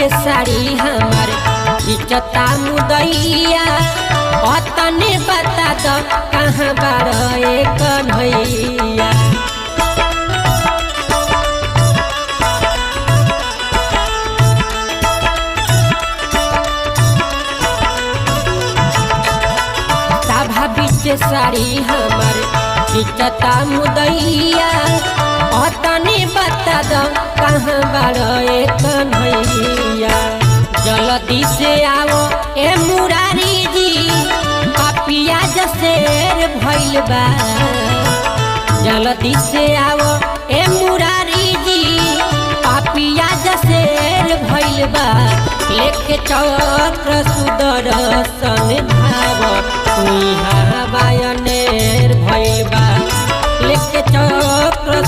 के साड़ी हमार इज्जता मुदैया तने बता दो कहाँ बार कन्हैया। सभा बीच साड़ी हमार इज्जता मुदैया तने बता दो कहाँ बार कन्हैया। जल्दी से आओ ए मुरारी जी पापिया जसेर भइल बा। जल्दी से आओ ए मुरारी जी पापिया जसेर भइल बा। लेके चक्र सुदर्शन धाव इहाँ बायनेर भइल बा। लेके चक्र